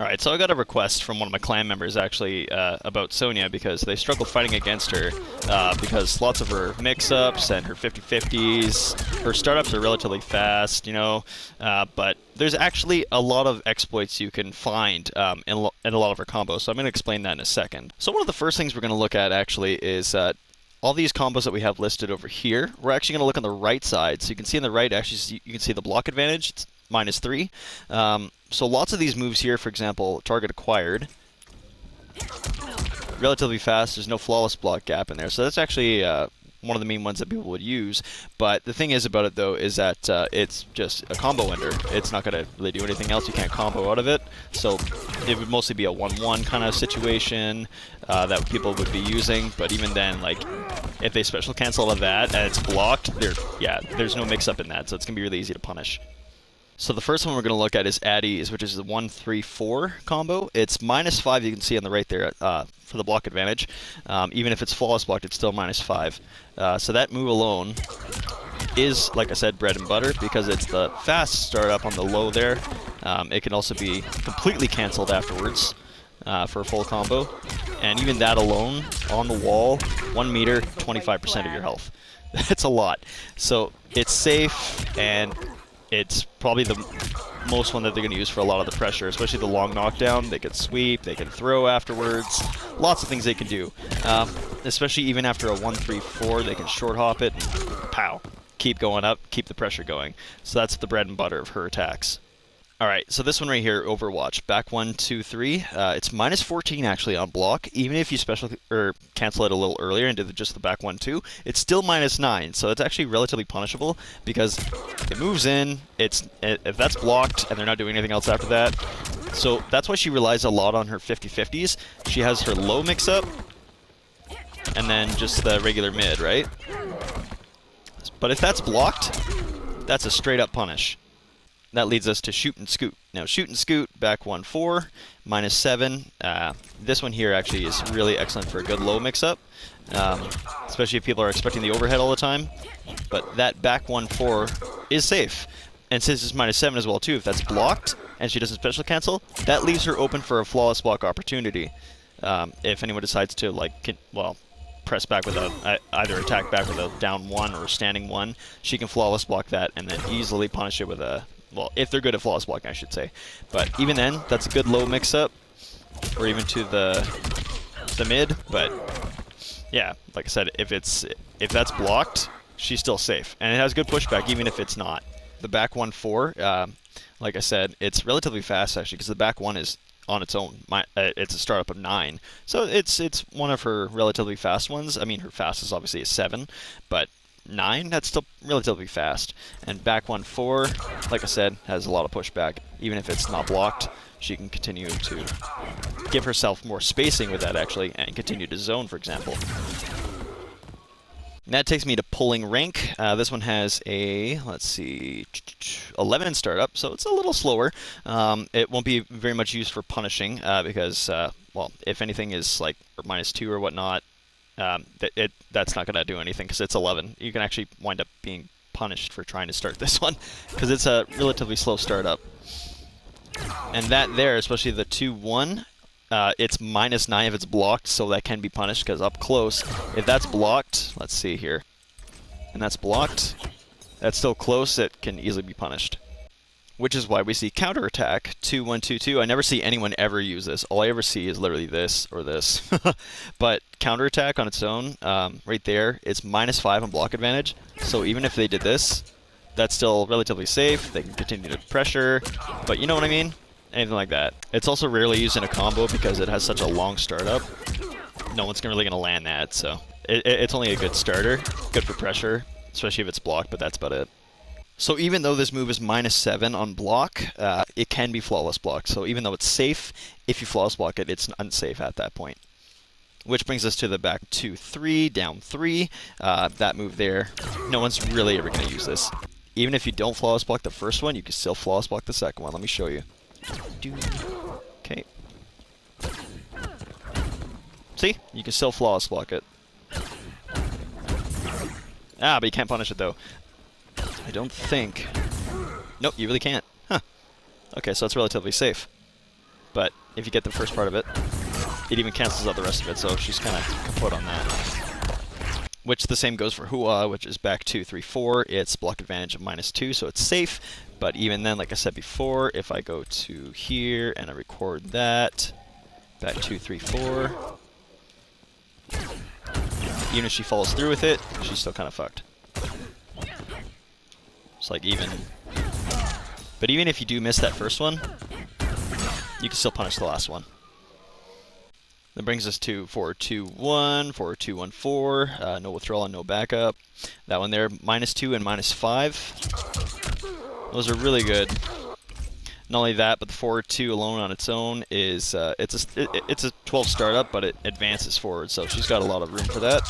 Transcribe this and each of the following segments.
Alright, so I got a request from one of my clan members actually about Sonya because they struggle fighting against her because lots of her mix-ups and her 50-50s, her startups are relatively fast, you know, but there's actually a lot of exploits you can find in a lot of her combos, so I'm going to explain that in a second. So one of the first things we're going to look at actually is all these combos that we have listed over here. We're actually going to look on the right side, so you can see on the right, actually, you can see the block advantage. It's -3. So lots of these moves here, for example, target acquired, relatively fast. There's no flawless block gap in there, so that's actually one of the main ones that people would use. But the thing is about it though is that it's just a combo ender. It's not going to really do anything else. You can't combo out of it, so it would mostly be a 1-1 kind of situation that people would be using. But even then, like, if they special cancel out of that and it's blocked, there's no mix-up in that, so it's going to be really easy to punish. So the first one we're going to look at is Addy's, which is the 1-3-4 combo. It's -5, you can see on the right there for the block advantage. Even if it's flawless blocked, it's still -5. So that move alone is, like I said, bread and butter because it's the fast startup on the low there. It can also be completely cancelled afterwards for a full combo. And even that alone, on the wall, 1 meter, 25% of your health. That's a lot. So it's safe, and it's probably the most one that they're going to use for a lot of the pressure, especially the long knockdown. They can sweep, they can throw afterwards, lots of things they can do. Especially even after a 1-3-4, they can short hop it and pow, keep going up, keep the pressure going. So that's the bread and butter of her attacks. Alright, so this one right here, Overwatch, back 1, 2, 3. It's -14 actually on block. Even if you special or cancel it a little earlier and do just the back 1, 2, it's still -9. So it's actually relatively punishable because it moves in. If that's blocked and they're not doing anything else after that. So that's why she relies a lot on her 50-50s. She has her low mix-up and then just the regular mid, right? But if that's blocked, that's a straight-up punish. That leads us to shoot and scoot. Now, shoot and scoot, back 1-4, -7. This one here actually is really excellent for a good low mix-up, especially if people are expecting the overhead all the time. But that back 1-4 is safe. And since it's -7 as well, too, if that's blocked and she doesn't special cancel, that leaves her open for a flawless block opportunity. If anyone decides to, like, press back with either attack back with a down 1 or standing 1, she can flawless block that and then easily punish it with a, well, if they're good at flawless blocking, I should say. But even then, that's a good low mix-up, or even to the mid. But yeah, like I said, if that's blocked, she's still safe, and it has good pushback even if it's not. The back 1-4, like I said, it's relatively fast actually because the back 1 is on its own. It's a startup of 9, so it's one of her relatively fast ones. I mean, her fastest obviously is 7, but 9, that's still relatively fast. And back 1-4, like I said, has a lot of pushback. Even if it's not blocked, she can continue to give herself more spacing with that actually, and continue to zone, for example. And that takes me to pulling rank. This one has a, let's see, 11 in startup, so it's a little slower. It won't be very much used for punishing because, well, if anything is like -2 or whatnot, that's not going to do anything because it's 11. You can actually wind up being punished for trying to start this one because it's a relatively slow startup. And that there, especially the 2-1, it's -9 if it's blocked, so that can be punished because up close, if that's blocked, let's see here, and that's blocked, that's still close, it can easily be punished. Which is why we see counterattack 2-1-2-2. I never see anyone ever use this. All I ever see is literally this or this. But counterattack on its own, right there, it's -5 on block advantage. So even if they did this, that's still relatively safe. They can continue to pressure, but you know what I mean? Anything like that. It's also rarely used in a combo because it has such a long startup. No one's really going to land that, so it's only a good starter. Good for pressure, especially if it's blocked, but that's about it. So even though this move is -7 on block, it can be flawless blocked. So even though it's safe, if you flawless block it, it's unsafe at that point. Which brings us to the back 2-3, down 3. That move there, no one's really ever going to use this. Even if you don't flawless block the first one, you can still flawless block the second one. Let me show you. Okay. See? You can still flawless block it. But you can't punish it though. I don't think... Nope, you really can't. Huh. Okay, so it's relatively safe. but if you get the first part of it, it even cancels out the rest of it, so she's kind of kaput on that. Which the same goes for Hua, which is back 2, 3, 4. It's block advantage of -2, so it's safe. But even then, like I said before, if I go to here and I record that, back 2, 3, 4, even if she follows through with it, she's still kind of fucked. It's like even... But even if you do miss that first one, you can still punish the last one. That brings us to 4-2-1, 4-2-1-4, no withdrawal and no backup. That one there, -2 and -5. Those are really good. Not only that, but the 4-2 alone on its own is it's a 12 startup, but it advances forward, so she's got a lot of room for that.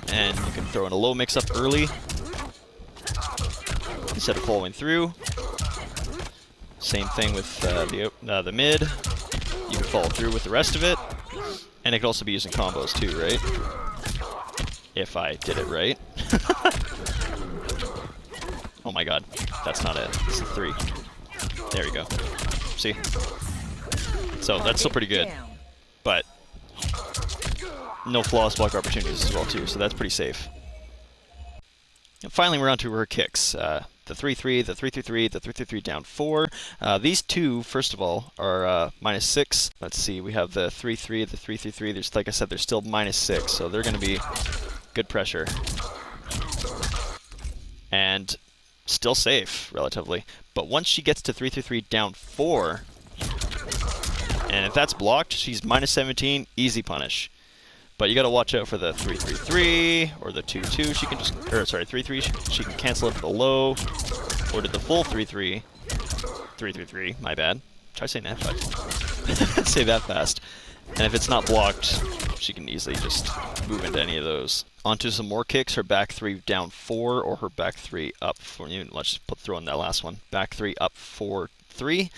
And you can throw in a low mix-up early instead of following through. Same thing with the mid. You can follow through with the rest of it, and it can also be used in combos too, right? If I did it right. Oh my god, that's not it. It's a 3. There we go. See? So that's still pretty good, but no flawless block opportunities as well too, so that's pretty safe. And finally, we're on to her kicks. The 3-3, the 3-3-3, the 3-3-3 down 4. These two, first of all, are -6. Let's see, we have the 3-3, the 3-3-3. There's, like I said, they're still -6, so they're going to be good pressure. And still safe, relatively. But once she gets to 3-3-3 down 4, and if that's blocked, she's -17, easy punish. But you got to watch out for the 3-3-3 or the 2-2. She can just, or sorry, 3-3. She can cancel it for the low, or did the full 3-3. 3-3-3. My bad. Try saying that fast. Say that fast. And if it's not blocked, she can easily just move into any of those. Onto some more kicks. Her back 3 down 4, or her back 3 up 4. Let's just throw in that last one. Back 3 up 4-3.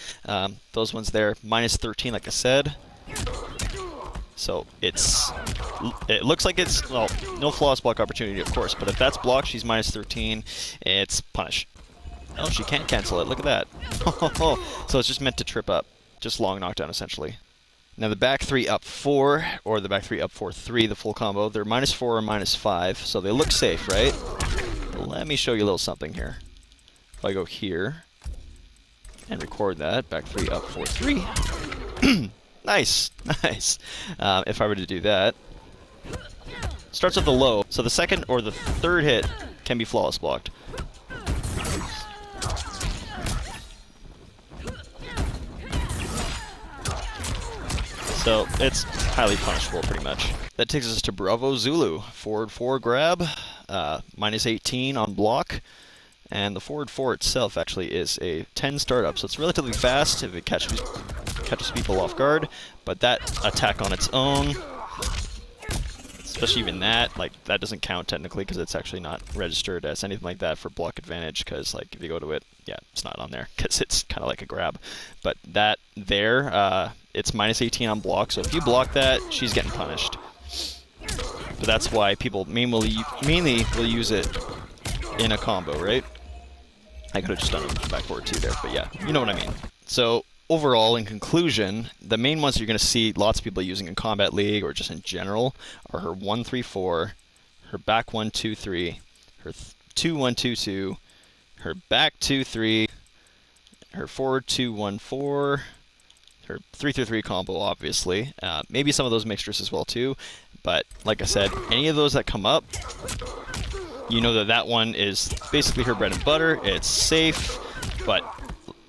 Those ones there, -13, like I said. So it looks like it's, well, no flawless block opportunity, of course, but if that's blocked, she's -13, it's punish. Oh, she can't cancel it, look at that. So it's just meant to trip up, just long knockdown essentially. Now the back 3 up 4, or the back 3 up 4-3, the full combo, they're -4 and -5, so they look safe, right? But let me show you a little something here. If I go here, and record that, back 3 up 4-3. Nice, nice. If I were to do that, starts with the low, so the second or the third hit can be flawless blocked. So it's highly punishable, pretty much. That takes us to Bravo Zulu. Forward 4 grab, -18 on block, and the forward 4 itself actually is a 10 startup, so it's relatively fast if it catches people off guard, but that attack on its own, especially even that, like, that doesn't count technically because it's actually not registered as anything like that for block advantage, because like if you go to it, yeah, it's not on there because it's kind of like a grab. But that there, it's -18 on block, so if you block that, she's getting punished. But that's why people mainly will use it in a combo, right? I could have just done a back forward 2 there, but yeah, you know what I mean. So overall, in conclusion, the main ones you're going to see lots of people using in Combat League or just in general are her 1-3-4, her back 1-2-3, her 2-1-2-2, her back 2-3, her forward 2-1-4, her 3-3-3 combo, obviously. Maybe some of those mixtures as well too, but like I said, any of those that come up, you know that that one is basically her bread and butter. It's safe, but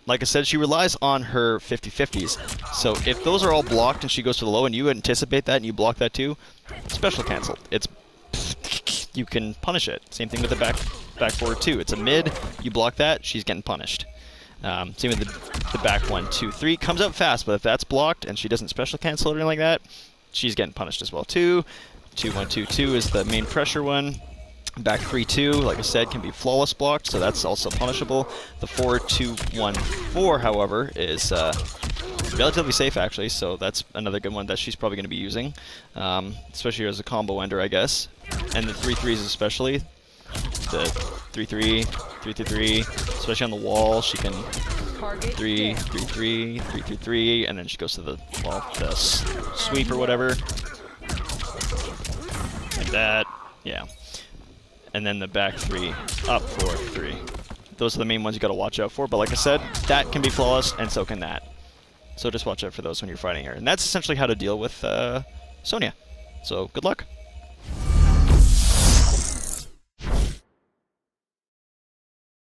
like I said, she relies on her 50-50s. So if those are all blocked and she goes to the low and you anticipate that and you block that too, special cancel. It's, you can punish it. Same thing with the back forward 2. It's a mid, you block that, she's getting punished. Same with the back 1-2-3. Comes up fast, but if that's blocked and she doesn't special cancel or anything like that, she's getting punished as well too. 2-1-2-2 is the main pressure one. Back 3-2, like I said, can be flawless blocked, so that's also punishable. The 4-2-1-4, however, is relatively safe actually, so that's another good one that she's probably going to be using, especially as a combo ender, I guess. And the 3-3s especially. The 3-3, 3-3-3, especially on the wall, she can 3, 3, 3, 3, 3, 3, and then she goes to the, well, the sweep or whatever. Like that. Yeah. And then the back 3, up 4, 3. Those are the main ones you gotta watch out for, but like I said, that can be flawless, and so can that. So just watch out for those when you're fighting her. And that's essentially how to deal with Sonya. So good luck.